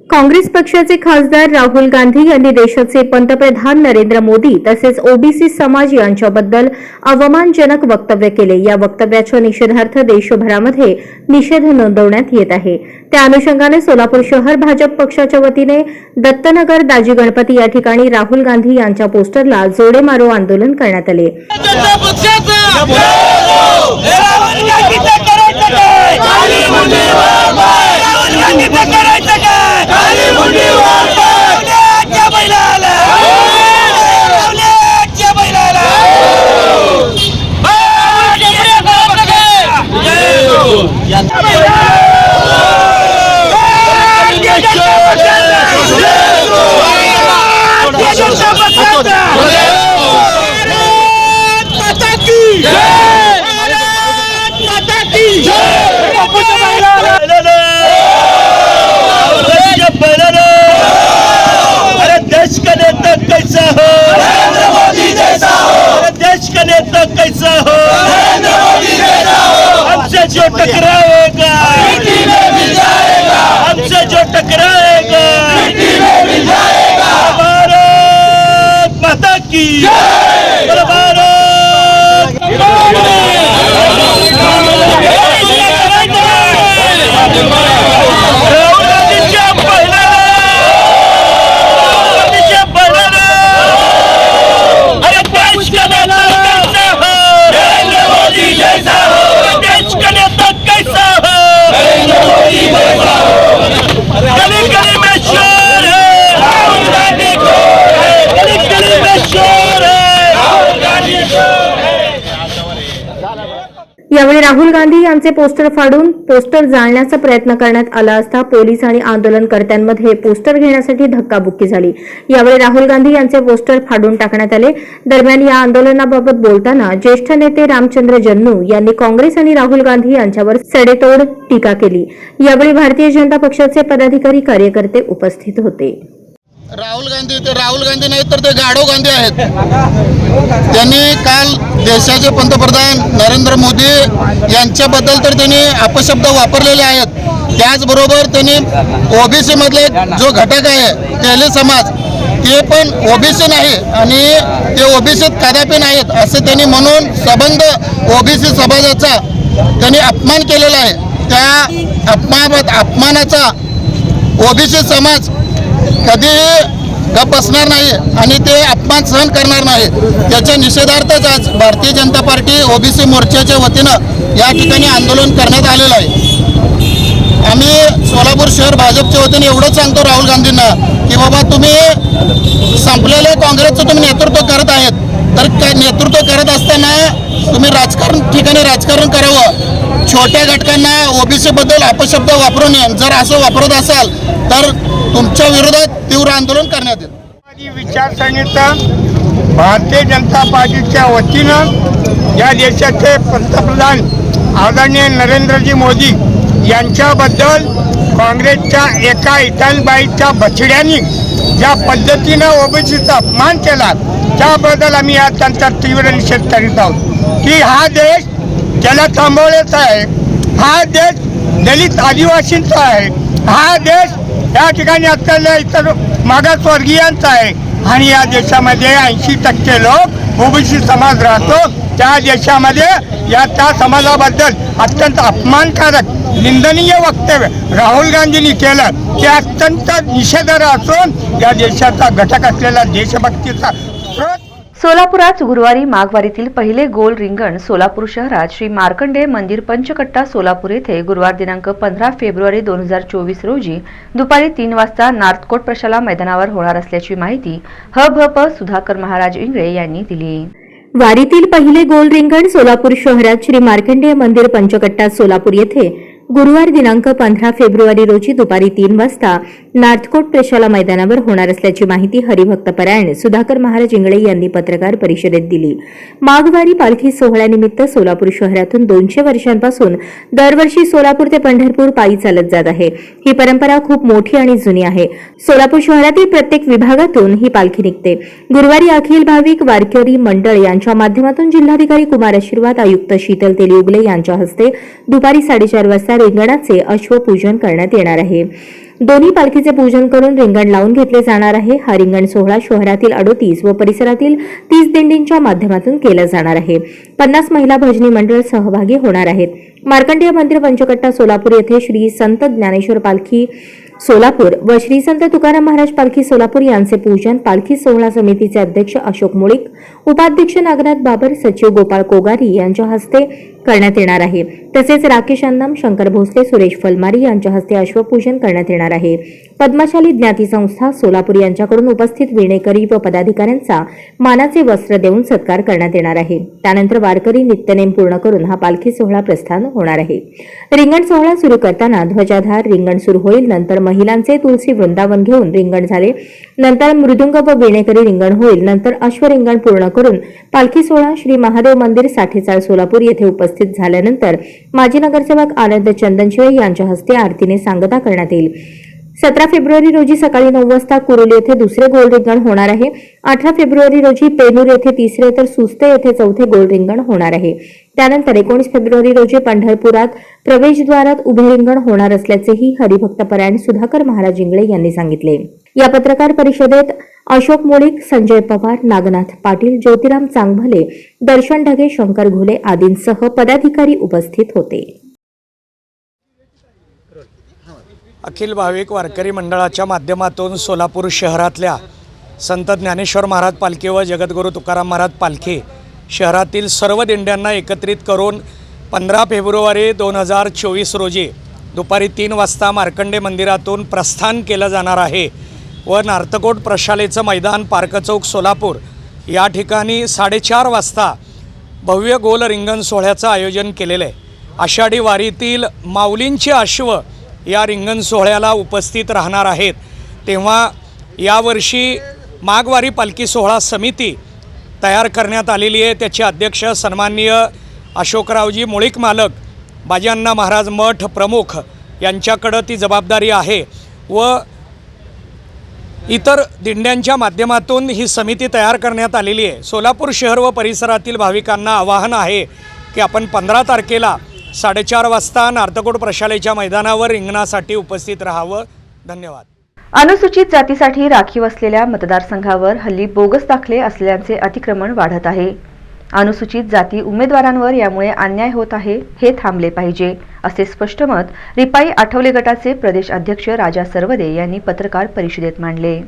काँग्रेस पक्षाचे खासदार राहुल गांधी यांनी देशाचे पंतप्रधान नरेंद्र मोदी तसेच ओबीसी समाज यांच्याबद्दल अवमानजनक वक्तव्य केले. या वक्तव्याच्या निषेधार्थ देशभरामध्ये निषेध नोंदवण्यात येत आहे. त्या अनुषंगाने सोलापूर शहर भाजप पक्षाच्या वतीने दत्तनगर दाजी गणपती या ठिकाणी राहुल गांधी यांच्या पोस्टरला जोडे मारो आंदोलन करण्यात आले. देश का नेता कैसा हो नरेंद्र मोदी जैसा हो, देश का नेता कैसा हो नरेंद्र मोदी जैसा हो, हमसे जो टकराएगा मिट्टी में मिल जाएगा, हमसे जो टकराएगा मिट्टी में मिल जाएगा. भारत माता की जय. भारत यावेळी राहुल गांधी यांचे पोस्टर फाडून पोस्टर जाळण्याचा प्रयत्न करण्यात आला असता पोलीस आणि आंदोलनकर्त्यांमध्ये पोस्टर घेण्यासाठी धक्काबुक्की झाली। यावेळी राहुल गांधी यांचे पोस्टर फाडून टाकण्यात आले। दरम्यान या आंदोलनाबाबत बोलताना ज्येष्ठ नेते रामचंद्र जन्नू यांनी काँग्रेस आणि राहुल गांधी यांच्यावर सडेतोड टीका केली। यावेळी भारतीय जनता पक्षाचे पदाधिकारी कार्यकर्ते उपस्थित होते। राहुल गांधी नाही तर ते गाढव गांधी आहेत। त्यांनी काल देशाचे पंतप्रधान नरेंद्र मोदी यांच्याबद्दल तर त्यांनी अपशब्द वापरलेले आहेत। त्याचबरोबर त्यांनी ओबीसी मधले जो घटक आहे तेली समाज ते पण ओबीसी नाही आणि ते ओबीसीत कदापि नाहीत असं त्यांनी म्हणून सबंध ओबीसी समाजाचा त्यांनी अपमान केलेला आहे। त्या अपमानाचा ओबीसी समाज कधीही गप बसणार नाही आणि ते अपमान सहन करणार नाही। त्याच्या निषेधार्थच आज भारतीय जनता पार्टी ओबीसी मोर्चाच्या वतीनं या ठिकाणी आंदोलन करण्यात आलेलं आहे। आम्ही सोलापूर शहर भाजपच्या वतीने एवढंच सांगतो राहुल गांधींना की बाबा तुम्ही संपलेले काँग्रेसचं तुम्ही नेतृत्व करत आहेत, तर नेतृत्व करत असताना तुम्ही राजकारण करावं। छोट्या घटकांना ओबीसी बद्दल अपशब्द वापरू नये। जर असं वापरत असाल तर तुमच्या विरोधात तीव्र आंदोलन करण्यात येईल। विचारसरणीचं भारतीय जनता पार्टीच्या वतीनं या देशाचे पंतप्रधान आदरणीय नरेंद्रजी मोदी यांच्याबद्दल काँग्रेसच्या एका इटानबाईच्या बछड्यांनी ज्या पद्धतीनं ओबीसीचा अपमान केला त्याबद्दल आम्ही आज त्यांचा तीव्र निषेध करीत आहोत की हा देश त्याला थांबवण्याचा आहे, हा देश दलित आदिवासींचा आहे, हा देश या ठिकाणी असलेल्या इतर मागासवर्गीयांचा आहे आणि या देशामध्ये 80% लोक ओबीसी समाज राहतो। त्या देशामध्ये त्या समाजाबद्दल अत्यंत अपमानकारक निंदनीय वक्तव्य राहुल गांधींनी केलं ते अत्यंत निषेधार्ह असून या देशाचा घटक असलेला देशभक्तीचा स्रोत। सोलापुरात गुरुवारी माघवारीतील पहिले गोल रिंगण सोलापूर शहरात श्री मार्कंडेय मंदिर पंचकट्टा सोलापूर येथे गुरुवार दिनांक 15 फेब्रुवारी 2024 रोजी दुपारी 3 वाजता नार्थकोट प्रशाला मैदानावर होणार असल्याची माहिती हभप सुधाकर महाराज इंगळे यांनी दिली। वारीतील पहिले गोल रिंगण सोलापूर शहरात श्री मार्कंडेय मंदिर पंचकट्टा सोलापूर येथे गुरुवार दिनांक 15 फेब्रुवारी रोजी दुपारी 3 वाजता नार्थकोट प्रशाला मैदानावर होणार असल्याची माहिती हरिभक्तपरायण सुधाकर महाराज इंगळे यांनी पत्रकार परिषदेत दिली। माघवारी पालखी सोहळ्यानिमित्त सोलापूर शहरातून 200 वर्षांपासून दरवर्षी सोलापूर ते पंढरपूर पायी चालत जात आहे। ही परंपरा खूप मोठी आणि जुनी आहे। सोलापूर शहरातील प्रत्येक विभागातून ही पालखी निघते। गुरुवारी अखिल भाविक वारकरी मंडळ यांच्या माध्यमातून जिल्हाधिकारी कुमार आशीर्वाद आयुक्त शीतल तेलिउगले यांच्या हस्ते दुपारी 4:30 वाजता रिंगणाचे अश्वपूजन करण्यात येणार आहे। दोन्ही पालखीचे पूजन करून रिंगण लावून घेतले जाणार आहे। हा रिंगण सोहळा शहरातील 38 व परिसरातील 30 दिंडींच्या माध्यमातून केला जाणार आहे। 50 महिला भजनी मंडळ सहभागी होणार आहेत। मार्कंडेय मंदिर पंचकट्टा सोलापूर येथे श्री संत ज्ञानेश्वर पालखी सोलापूर व श्री संत तुकाराम महाराज पालखी सोलापूर यांचे पूजन पालखी सोहळा समितीचे अध्यक्ष अशोक मुळीक, उपाध्यक्ष नागनाथ बाबर, सचिव गोपाळ कोगारी यांच्या हस्ते करण्यात येणार आहे। तसेच राकेश अन्नम, शंकर भोसले, सुरेश फलमारी यांच्या हस्ते अश्वपूजन करण्यात येणार आहे। पद्मशाली ज्ञाती संस्था सोलापूर यांच्याकडून उपस्थित विणेकरी व पदाधिकाऱ्यांचा मानाचे वस्त्र देऊन सत्कार करण्यात येणार आहे। त्यानंतर वारकरी नित्यनेम पूर्ण करून हा पालखी सोहळा प्रस्थान होणार आहे। रिंगण सोहळा सुरू करताना ध्वजाधार रिंगण सुरू होईल। नंतर महिलांचे तुलसी वृंदावन घेऊन रिंगण झाले। नंतर मृदुंग व विणेकरी रिंगण होईल। नंतर अश्वरिंगण पूर्ण करून पालखी सोहळा श्री महादेव मंदिर साठेचाळ सोलापूर येथे उपस्थित झाल्यानंतर माजी नगरसेवक आनंद चंदनशिवे यांच्या हस्ते आरतीने सांगता करण्यात येईल। 17 फेब्रुवारी रोजी सकाळी 9 वाजता कुरोली येथे दुसरे गोल रिंगण होणार आहे। 18 फेब्रुवारी रोजी पेनूर येथे तिसरे तर सुस्ते येथे चौथे गोल रिंगण होणार आहे। त्यानंतर 19 फेब्रुवारी रोजी पंढरपुरात प्रवेशद्वारात उभे रिंगण होणार असल्याचेही हरिभक्तपरायण सुधाकर महाराज इंगळे यांनी सांगितले। या पत्रकार परिषदेत अशोक मुळीक, संजय पवार, नागनाथ पाटील, ज्योतिराम चांगभले, दर्शन ढगे, शंकर घोले आदींसह पदाधिकारी उपस्थित होते। अखिल भाविक वारकरी मंडळाच्या माध्यमातून सोलापूर शहरातल्या संत ज्ञानेश्वर महाराज पालखी व जगद्गुरू तुकाराम महाराज पालखी शहरातील सर्व दिंड्यांना एकत्रित करून 15 फेब्रुवारी 2024 रोजी दुपारी 3 वाजता मार्कंडे मंदिरातून प्रस्थान केलं जाणार आहे व नार्थकोट प्रशालेचं मैदान पार्क चौक सोलापूर या ठिकाणी 4:30 वाजता भव्य गोल रिंगण सोहळ्याचं आयोजन केलेलं आहे। आषाढी वारीतील माऊलींचे अश्व या रिंगण सोहळ्याला उपस्थित राहणार आहेत। तेव्हा यावर्षी माघवारी पालखी सोहळा समिती तयार करण्यात आलेली आहे। त्याचे अध्यक्ष सन्माननीय अशोकरावजी मुळीक मालक, बाजीअण्णा महाराज मठ प्रमुख यांच्याकडे ती जबाबदारी आहे व इतर दिंड्यांच्या माध्यमातून ही समिती तयार करण्यात आलेली आहे। सोलापूर शहर व परिसरातील भाविकांना आवाहन आहे की आपण 15 तारखेला 4:30 वाजता नार्तकोट प्रशालेच्या मैदानावर रिंगणासाठी उपस्थित राहावं। धन्यवाद। अनुसूचित जातीसाठी राखीव असलेल्या मतदारसंघावर हल्ली बोगस दाखले असलेल्यांचे अतिक्रमण वाढत आहे। अनुसूचित जाती उमेदवारांवर यामुळे अन्याय होत आहे, हे थांबले पाहिजे, असे स्पष्ट मत रिपाई आठवले गटाचे प्रदेश अध्यक्ष राजा सरवदे यांनी पत्रकार परिषदेत मांडले।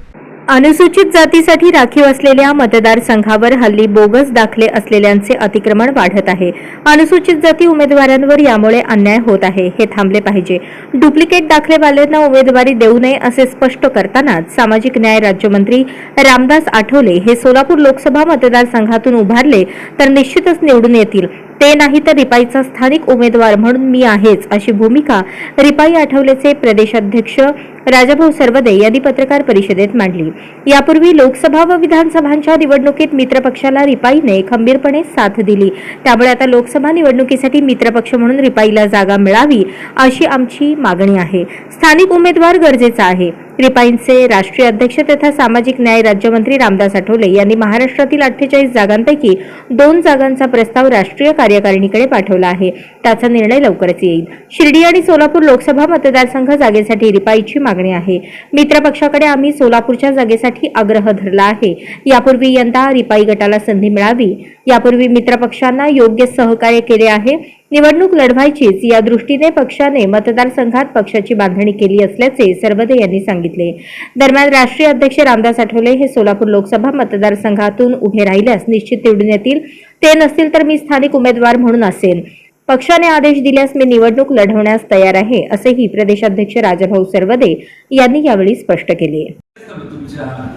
अनुसूचित जातीसाठी राखीव असलेल्या मतदारसंघावर हल्ली बोगस दाखले असलेल्यांचे अतिक्रमण वाढत आहे। अनुसूचित जाती उमेदवारांवर यामुळे अन्याय होत आहे, हे थांबले पाहिजे। डुप्लिकेट दाखलेवाल्यांना उमेदवारी देऊ नये असे स्पष्ट करतानाच सामाजिक न्याय राज्यमंत्री रामदास आठवले हे सोलापूर लोकसभा मतदारसंघातून उभारले तर निश्चितच निवडून येतील, ते नाही तर रिपाईचा स्थानिक उमेदवार म्हणून मी आहेच, अशी भूमिका रिपाई आठवलेचे प्रदेशाध्यक्ष राजाभाऊ सरवदे यांनी पत्रकार परिषदेत मांडली। यापूर्वी लोकसभा व विधानसभांच्या निवडणुकीत मित्रपक्षाला रिपाईने खंबीरपणे साथ दिली, त्यामुळे आता लोकसभा निवडणुकीसाठी मित्रपक्ष म्हणून रिपाईला जागा मिळावी अशी आमची मागणी आहे। स्थानिक उमेदवार गरजेचा आहे। रिपाईंचे राष्ट्रीय अध्यक्ष तथा सामाजिक न्याय राज्यमंत्री रामदास आठवले यांनी महाराष्ट्रातील 48 जागांपैकी 2 जागांचा प्रस्ताव राष्ट्रीय कार्यकारिणीकडे पाठवला आहे। त्याचा निर्णय लवकरच येईल। शिर्डी आणि सोलापूर लोकसभा मतदारसंघ जागेसाठी रिपाईची मागणी आहे। मित्रपक्षाकडे आम्ही सोलापूरच्या जागेसाठी आग्रह धरला आहे। यापूर्वी यंदा रिपाई गटाला संधी मिळावी, यापूर्वी मित्रपक्षांना योग्य सहकार्य केले आहे। निवडणूक लढवायचीच या दृष्टीने पक्षाने मतदारसंघात पक्षाची बांधणी केली असल्याचे सरवदे यांनी सांगितले। दरम्यान राष्ट्रीय अध्यक्ष रामदास आठवले हे सोलापूर लोकसभा मतदारसंघातून उभे राहिल्यास निश्चित निवडून येतील, ते नसतील तर मी स्थानिक उमेदवार म्हणून असेन। पक्षाने आदेश दिल्यास मी निवडणूक लढवण्यास तयार आहे, असेही प्रदेशाध्यक्ष राजाभाऊ सरवदे यांनी यावेळी स्पष्ट केले।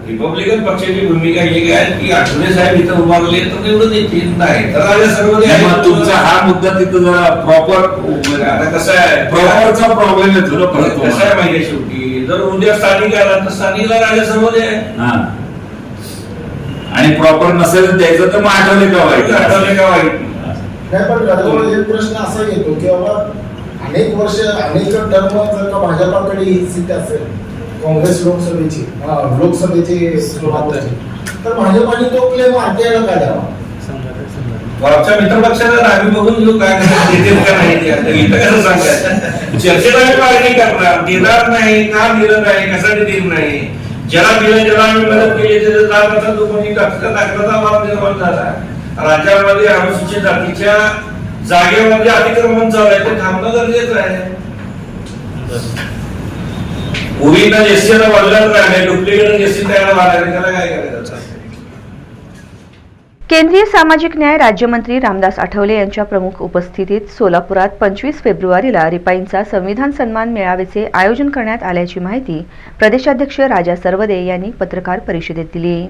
रिपब्लिकन पक्षाची भूमिका ही आहे की आठवले साहेब इथं उभारले तर निवडून येतील, नाही तर राजा सरवदे तुमचा हा मुद्दा तिथं जरा प्रॉपर आता कसं आहे, प्रॉपरचा प्रॉब्लेम येतो ना परत। कसं आहे माहिती शेवटी जर उद्या स्थानिक आला तर स्थानिकला राजा सरवदे आहे आणि प्रॉपर नसेल द्यायचं तर मग आठवले का वाईट, आठवले का वाईट नाही। पण राजाभाऊ एक प्रश्न असा येतो की बाबा अनेक वर्ष अनेक टर्म जर का भाजपाकडे ही सीट असेल काँग्रेस लोकसभेची तर भाजपाने तो क्लेम आरटीआयला का द्यावा? आमच्या मित्रपक्षाला आम्ही बघून घेऊ काय देतील का नाही, इथं कसं सांगायचं, चर्चेला मागणी करणार, देणार नाही, का दिलं नाही, कशासाठी दिलं नाही, ज्याला दिलं ज्याला आम्ही मदत केली त्याचा तो कोणी दाखल्याचा वाद निर्माण झाला। राज्यामध्ये अनुसूचित जातीच्या जागेमध्ये अतिक्रमण चालू आहे, ते थांबणं गरजेचं आहे। ओबीसीला एससीला बदलत राहिले, डुप्लिकेट एससी तयार झाले, त्याला काय करायचं? केंद्रीय सामाजिक न्याय राज्यमंत्री रामदास आठवले यांच्या प्रमुख उपस्थितीत सोलापुरात 25 फेब्रुवारीला रिपाईंचा संविधान सन्मान मेळाव्याचे आयोजन करण्यात आल्याची माहिती प्रदेशाध्यक्ष राजा सरवदे यांनी पत्रकार परिषदेत दिली।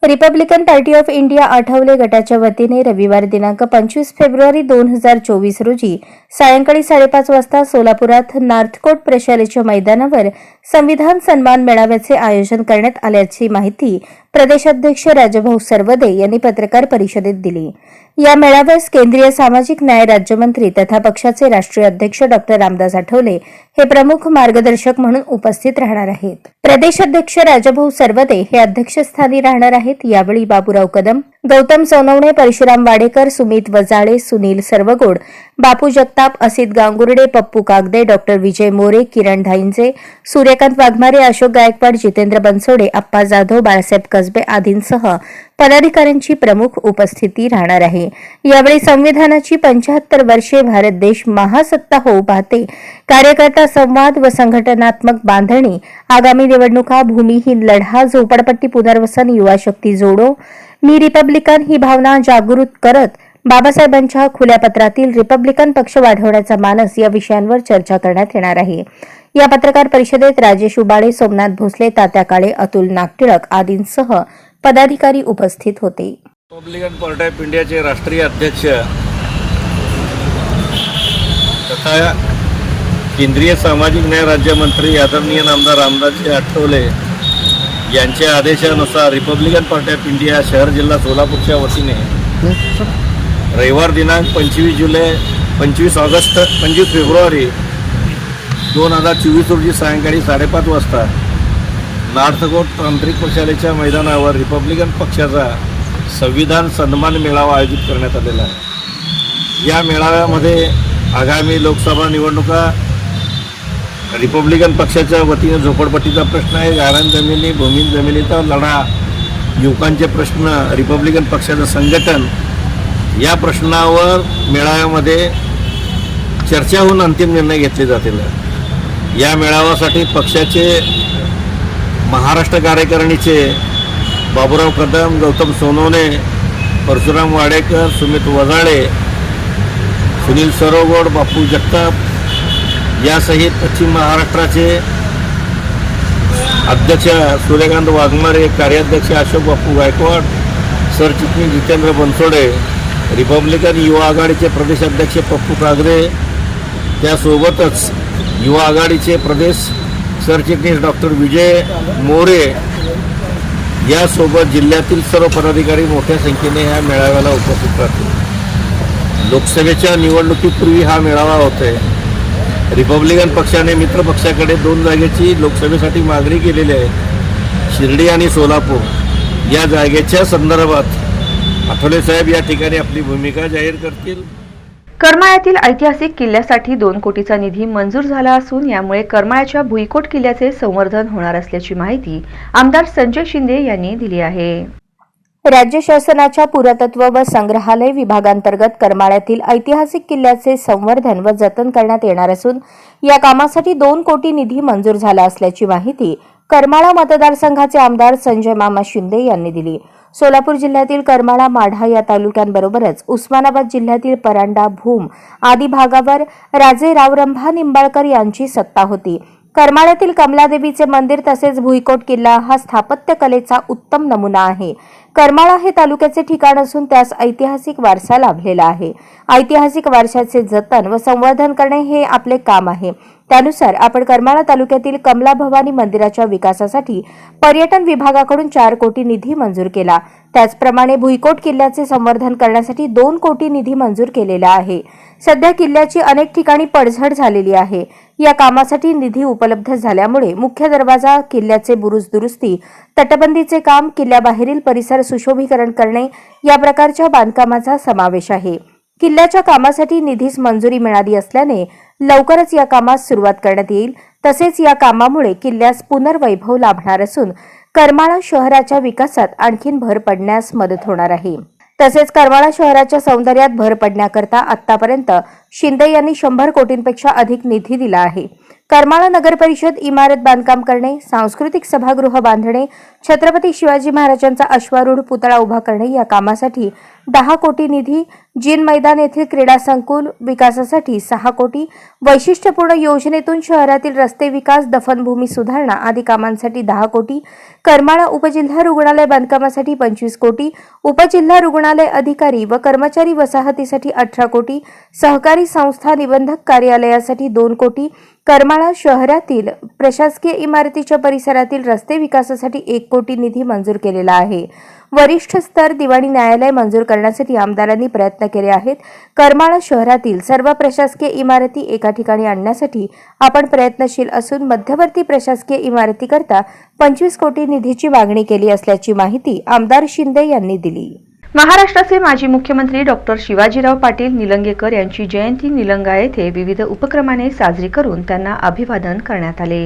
Republican party of India Athawale गटाच्या वतीने रविवार दिनांक 25 फेब्रुवारी 2024 रोजी सायंकाळी 5:30 वाजता सोलापुरात नार्थकोट प्रशालेच्या मैदानावर संविधान सन्मान मेळाव्याचे आयोजन करण्यात आल्याची माहिती प्रदेशाध्यक्ष राजाभाऊ सरवदे यांनी पत्रकार परिषदेत दिली। या मेळाव्यास केंद्रीय सामाजिक न्याय राज्यमंत्री तथा पक्षाचे राष्ट्रीय अध्यक्ष डॉक्टर रामदास आठवले हे प्रमुख मार्गदर्शक म्हणून उपस्थित राहणार आहेत। प्रदेशाध्यक्ष राजाभाऊ सरवदे हे अध्यक्षस्थानी राहणार आहेत। यावेळी बाबूराव कदम, गौतम सोनवणे, परशुराम वाडेकर, सुमित वजाळे, सुनील सर्वगोड, बापू जगताप, असित गांगुर्डे, पप्पू कागदे, डॉक्टर विजय मोरे, किरण धाईंजे, सूर्यकांत वाघमारे, अशोक गायकवाड, जितेंद्र बनसोडे, अप्पा जाधव, बाळासाहेब कसबे आदींसह पदाधिकाऱ्यांची प्रमुख उपस्थिती राहणार आहे। यावेळी संविधानाची 75 वर्षे भारत देश महासत्ता होऊ पाहते, कार्यकर्ता संवाद व संघटनात्मक बांधणी, आगामी निवडणुका, भूमिहीन लढा, झोपडपट्टी पुनर्वसन, युवा शक्ती जोडो, मी रिपब्लिकन ही भावना जागृत करत बाबासाहेबांच्या खुल्या पत्रातील रिपब्लिकन पक्ष वाढवण्याचा मानस या विषयांवर चर्चा करण्यात येणार आहे। या पत्रकार परिषदेत राजेश उबाळे, सोमनाथ भोसले, तात्या काळे, अतुल नागटिळक आदींसह पदाधिकारी उपस्थित होते। रिपब्लिकन पार्टी ऑफ इंडियाचे राष्ट्रीय अध्यक्ष तथा केंद्रीय सामाजिक न्याय राज्यमंत्री आदरणीय नामदार रामदासजी आठवले यांच्या आदेशानुसार रिपब्लिकन पार्टी ऑफ इंडिया शहर जिल्हा सोलापूरच्या वतीने रविवार दिनांक 25 फेब्रुवारी 2024 रोजी सायंकाळी 5:30 वाजता नार्थकोट तांत्रिक प्रशालेच्या मैदानावर रिपब्लिकन पक्षाचा संविधान सन्मान मेळावा आयोजित करण्यात आलेला आहे। या मेळाव्यामध्ये आगामी लोकसभा निवडणुका, रिपब्लिकन पक्षाच्या वतीने झोपडपट्टीचा प्रश्न आहे, गारण जमिनी, भूमीन जमिनीचा लढा, युवकांचे प्रश्न, रिपब्लिकन पक्षाचं संघटन, या प्रश्नावर मेळाव्यामध्ये चर्चा होऊन अंतिम निर्णय घेतले जातील। या मेळाव्यासाठी पक्षाचे महाराष्ट्र कार्यकारिणीचे बाबूराव कदम, गौतम सोनवणे, परशुराम वाडेकर, सुमित वजाळे, सुनील सरोगोड, बापू जगताप यासहित पश्चिम महाराष्ट्राचे अध्यक्ष सूर्यकांत वाघमारे, कार्याध्यक्ष अशोक बापू गायकवाड, सरचिटणीस जितेंद्र बनसोडे, रिपब्लिकन युवा आघाडीचे प्रदेशाध्यक्ष पप्पू कागरे, त्यासोबतच युवा आघाडीचे प्रदेश सरचिटणीस डॉक्टर विजय मोरे यासोबत जिल्ह्यातील सर्व पदाधिकारी मोठ्या संख्येने या मेळाव्याला उपस्थित राहतील। लोकसभेच्या निवडणुकीपूर्वी हा मेळावा होतोय। रिपब्लिकन पक्षाने मित्र पक्षाकडे 2 जागेची लोकसभेसाठी मागणी केलेली आहे। शिर्डी आणि सोलापूर या जागेच्या संदर्भात आठवले साहेब या ठिकाणी आपली भूमिका जाहीर करतील। करमाळ्यातील ऐतिहासिक किल्ल्यासाठी 2 कोटीचा निधी मंजूर झाला असून यामुळे करमाळ्याच्या भुईकोट किल्ल्याचे संवर्धन होणार असल्याची माहिती आमदार संजय शिंदे यांनी दिली आहे। राज्य शासनाच्या पुरातत्व व संग्रहालय विभागांतर्गत करमाळ्यातील ऐतिहासिक किल्ल्याचे संवर्धन व जतन करण्यात येणार असून या कामासाठी 2 कोटी निधी मंजूर झाला असल्याची माहिती करमाळा मतदारसंघाचे आमदार संजय मामा शिंदे यांनी दिली। सोलापूर जिल्ह्यातील करमाळा, माढा या तालुक्यांबरोबरच उस्मानाबाद जिल्ह्यातील परांडा, भूम आदी भागावर राजे रावरंभा निंबाळकर यांची सत्ता होती। करमाळ्यातील कमलादेवीचे मंदिर तसेच भुईकोट किल्ला हा स्थापत्य कलेचा उत्तम नमुना आहे। करमाळा हे तालुक्याचे ठिकाण असून त्यास ऐतिहासिक वारसा लाभलेला आहे। ऐतिहासिक वारशाचे जतन व संवर्धन करणे हे आपले काम आहे। त्यानुसार आपण करमाळा तालुक्यातील कमला भवानी मंदिराच्या विकासासाठी पर्यटन विभागाकडून 4 कोटी निधी मंजूर केला। त्याचप्रमाणे भुईकोट किल्ल्याचे संवर्धन करण्यासाठी 2 कोटी निधी मंजूर केलेला आहे। सध्या किल्ल्याची अनेक ठिकाणी पडझड झालेली आहे। या कामासाठी निधी उपलब्ध झाल्यामुळे मुख्य दरवाजा, किल्ल्याचे बुरुज दुरुस्ती, तटबंदीचे काम, किल्ल्याबाहेरील परिसर सुशोभीकरण करणे या प्रकारच्या बांधकामाचा समावेश आहे। किल्ल्याच्या कामासाठी निधीस मंजुरी मिळाली असल्याने लवकरच या कामास सुरुवात करण्यात येईल। तसेच या कामामुळे किल्ल्यास पुनर्वैभव लाभणार असून करमाळा शहराच्या विकासात आणखीन भर पडण्यास मदत होणार आहे। तसेच करमाळा शहराच्या सौंदर्यात भर पडण्याकरता आतापर्यंत शिंदे यांनी 100 कोटींपेक्षा अधिक निधी दिला आहे। करमाळा नगर परिषद इमारत बांधकाम करणे, सांस्कृतिक सभागृह बांधणे, छत्रपती शिवाजी महाराजांचा अश्वारूढ पुतळा उभा करणे या कामासाठी 10 कोटी निधी, जीन मैदान येथील क्रीडा संकुल विकासासाठी 6 कोटी, वैशिष्ट्यपूर्ण योजनेतून शहरातील रस्ते विकास, दफनभूमी सुधारणा आदी कामांसाठी 10 कोटी, करमाळा उपजिल्हा रुग्णालय बांधकामासाठी 25 कोटी, उपजिल्हा रुग्णालय अधिकारी व कर्मचारी वसाहतीसाठी 18 कोटी, सहकारी संस्था निबंधक कार्यालयासाठी 2 कोटी, करमाळा शहरातील प्रशासकीय इमारतीच्या परिसरातील रस्ते विकासासाठी 1 कोटी निधी मंजूर केलेला आहे। वरिष्ठ स्तर दिवाणी न्यायालय मंजूर करण्यासाठी आमदारांनी प्रयत्न केले आहेत। करमाळा शहरातील सर्व प्रशासकीय इमारती एका ठिकाणी आणण्यासाठी आपण प्रयत्नशील असून मध्यवर्ती प्रशासकीय इमारतीकरता 25 कोटी निधीची मागणी केली असल्याची माहिती आमदार शिंदे यांनी दिली। महाराष्ट्राचे माजी मुख्यमंत्री डॉक्टर शिवाजीराव पाटील निलंगेकर यांची जयंती निलंगा येथे विविध उपक्रमाने साजरी करून त्यांना अभिवादन करण्यात आले।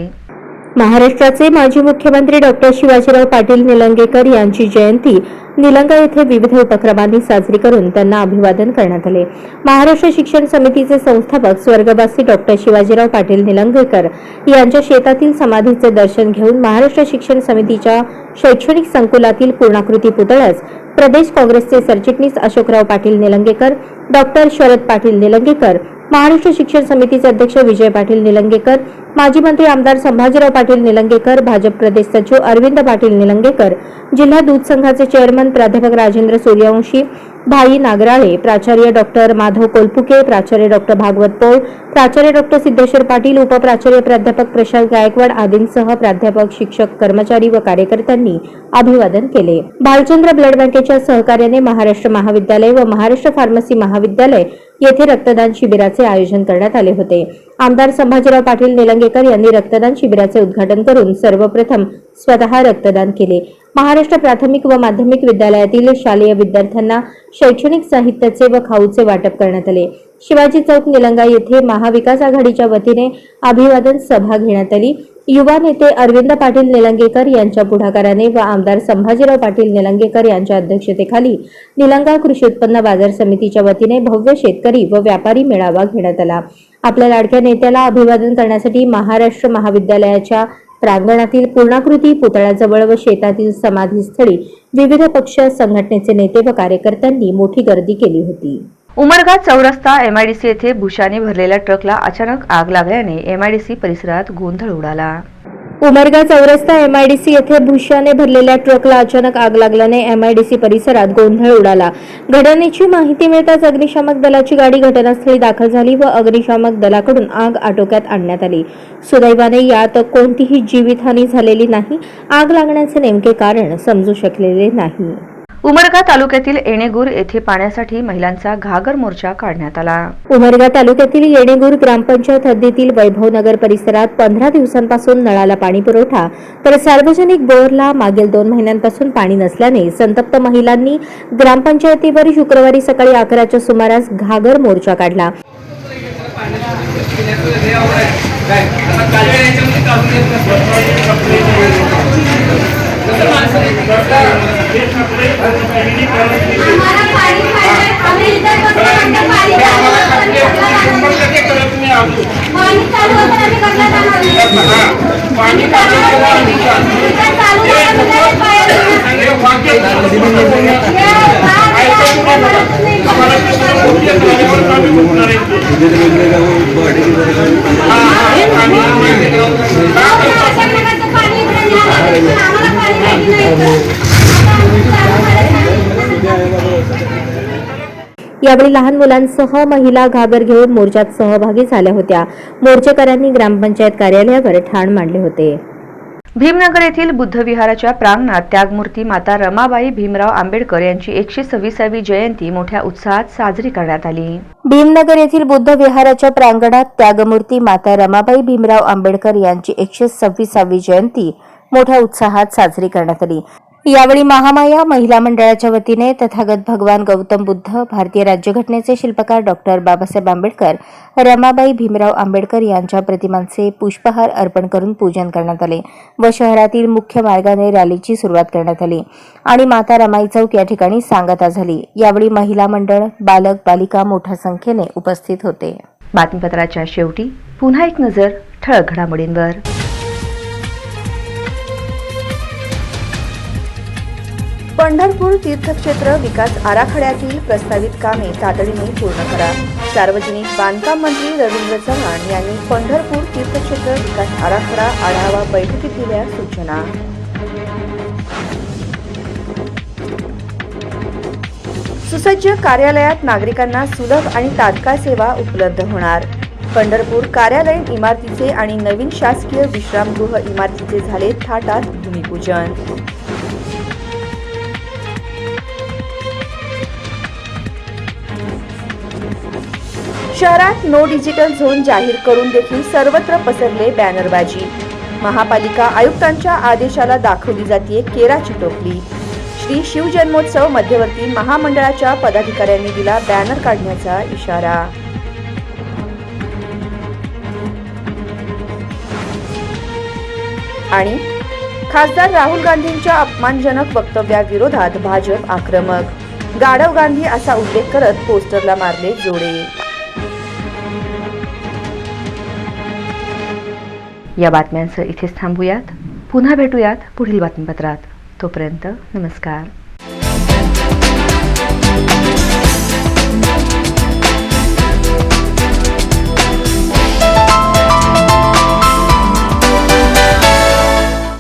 महाराष्ट्राचे माजी मुख्यमंत्री डॉक्टर शिवाजीराव पाटील निलंगेकर यांची जयंती निलंगा येथे विविध उपक्रमांनी साजरी करून त्यांना अभिवादन करण्यात आले। महाराष्ट्र शिक्षण समितीचे संस्थापक स्वर्गवासी डॉक्टर शिवाजीराव पाटील निलंगेकर यांच्या शेतातील समाधीचे दर्शन घेऊन महाराष्ट्र शिक्षण समितीच्या शैक्षणिक संकुलातील पूर्णाकृती पुतळ्यास प्रदेश काँग्रेसचे सरचिटणीस अशोकराव पाटील निलंगेकर, डॉक्टर शरद पाटील निलंगेकर, महाराष्ट्र शिक्षण समितीचे अध्यक्ष विजय पाटील निलंगेकर, माजी मंत्री आमदार संभाजीराव पाटील निलंगेकर, भाजप प्रदेश सचिव अरविंद पाटील निलंगेकर, जिल्हा दूध संघाचे चेअरमन प्राध्यापक राजेंद्र सूर्यवंशी, भाई नागराळे, प्राचार्य डॉक्टर माधव कोल्पुके, प्राचार्य डॉक्टर भागवत पौळ, प्राचार्य डॉक्टर सिद्धेश्वर पाटील, उपप्राचार्य प्राध्यापक प्रशांत गायकवाड आदींसह प्राध्यापक, शिक्षक, कर्मचारी व कार्यकर्त्यांनी अभिवादन केले. भालचंद्र ब्लड बँकेच्या सहकार्याने महाराष्ट्र महाविद्यालय व महाराष्ट्र फार्मसी महाविद्यालय येथे रक्तदान शिबिराचे आयोजन करण्यात आले होते. आमदार संभाजीराव पाटील निलंगेकर यांनी रक्तदान शिबिराचे उद्घाटन करून सर्वप्रथम स्वतः रक्तदान केले. महाराष्ट्र प्राथमिक व माध्यमिक विद्यालयातील शालेय विद्यार्थ्यांना शैक्षणिक साहित्याचे व खाऊचे वाटप करण्यात आले. शिवाजी चौक निलंगा येथे महाविकास आघाडीच्या वतीने अभिवादन सभा घेण्यात आली. युवा नेते अरविंद पाटील निलंगेकर यांच्या पुढाकाराने व आमदार संभाजीराव पाटील निलंगेकर यांच्या अध्यक्षतेखाली निलंगा कृषी उत्पन्न बाजार समितीच्या वतीने भव्य शेतकरी व व्यापारी मेळावा घेण्यात आला. आपल्या लाडक्या नेत्याला अभिवादन करण्यासाठी महाराष्ट्र महाविद्यालयाच्या प्रांगणातील पूर्णाकृती पुतळ्याजवळ व शेतातील समाधीस्थळी विविध पक्ष संघटनेचे नेते व कार्यकर्त्यांनी मोठी गर्दी केली होती. उमरगा चौरस्ता एमआयडीसी येथे भुशाने भरलेल्या ट्रकला अचानक आग लागल्याने एमआयडीसी परिसरात गोंधळ उडाला. उमरगा चौरस्ता एमआयडीसी येथे भुशाने भरलेल्या ट्रकला अचानक आग लागल्याने एमआयडीसी परिसरात गोंधळ उडाला. घटनेची माहिती मिळताच अग्निशामक दलाची गाडी घटनास्थळी दाखल झाली व अग्निशामक दलाकडून आग आटोक्यात आणण्यात आली. सुदैवाने यात कोणतीही जीवितहानी झालेली नाही. आग लागण्याचे नेमके कारण समजू शकलेले नाही. उमरगा तालुक्यातील येणेगूर येथे पाण्यासाठी महिलांचा घागर मोर्चा काढण्यात आला. उमरगा तालुक्यातील येणेगूर ग्रामपंचायत हद्दीतील वैभवनगर परिसरात 15 दिवसांपासून नळाला पाणी पुरवठा तर सार्वजनिक बोरला मागील 2 महिन्यांपासून पाणी नसल्याने संतप्त महिलांनी ग्रामपंचायतीवर शुक्रवारी सकाळी 11च्या सुमारास घागर मोर्चा काढला. यावेळी लहान मुलांसह महिला घागर घेऊन मोर्चात सहभागी झाल्या होत्या. मोर्चेकऱ्यांनी ग्रामपंचायत कार्यालयावर ठाण मांडले होते. भीमनगर येथील बुद्ध विहाराच्या प्रांगणात त्यागमूर्ती माता रमाबाई भीमराव आंबेडकर यांची 126वी जयंती मोठ्या उत्साहात साजरी करण्यात आली. भीमनगर येथील बुद्ध विहाराच्या प्रांगणात त्यागमूर्ती माता रमाबाई भीमराव आंबेडकर यांची 126वी जयंती मोठ्या उत्साहात साजरी करण्यात आली. यावेळी महामाया महिला मंडळाच्या वतीने तथागत भगवान गौतम बुद्ध, भारतीय राज्यघटनेचे शिल्पकार डॉक्टर बाबासाहेब आंबेडकर, रमाबाई भीमराव आंबेडकर यांच्या प्रतिमांचे पुष्पहार अर्पण करून पूजन करण्यात आले व शहरातील मुख्य मार्गाने रॅलीची सुरुवात करण्यात आली आणि माता रमाई चौक या ठिकाणी सांगता झाली. यावेळी महिला मंडळ, बालक, बालिका मोठ्या संख्येने उपस्थित होते. बातमीपत्राच्या शेवटी पुन्हा एक नजर ठळक घडामोडींवर. पंढरपूर तीर्थक्षेत्र विकास आराखड्यातील प्रस्तावित कामे तातडीने पूर्ण करा. सार्वजनिक बांधकाम मंत्री रवींद्र चव्हाण यांनी पंढरपूर तीर्थक्षेत्र विकास आराखडा आढावा बैठकीत दिल्या सूचना. सुसज्ज कार्यालयात नागरिकांना सुलभ आणि तात्काळ सेवा उपलब्ध होणार. पंढरपूर कार्यालयीन इमारतीचे आणि नवीन शासकीय विश्रामगृह इमारतीचे झाले थाटात भूमिपूजन. शहरात नो डिजिटल झोन जाहीर करून देखील सर्वत्र पसरले बॅनरबाजी. महापालिका आयुक्तांच्या आदेशाला दाखवली जाते केराची टोपली. श्री शिवजन्मोत्सव मध्यवर्ती महामंडळाच्या पदाधिकाऱ्यांनी दिला बॅनर काढण्याचा इशारा. आणि खासदार राहुल गांधींच्या अपमानजनक वक्तव्याविरोधात भाजप आक्रमक. गाढव गांधी असा उल्लेख करत पोस्टरला मारले जोडे. या बातम्यांचं इथेच थांबूयात. पुन्हा भेटूयात पुढील बातमीपत्रात. तोपर्यंत नमस्कार.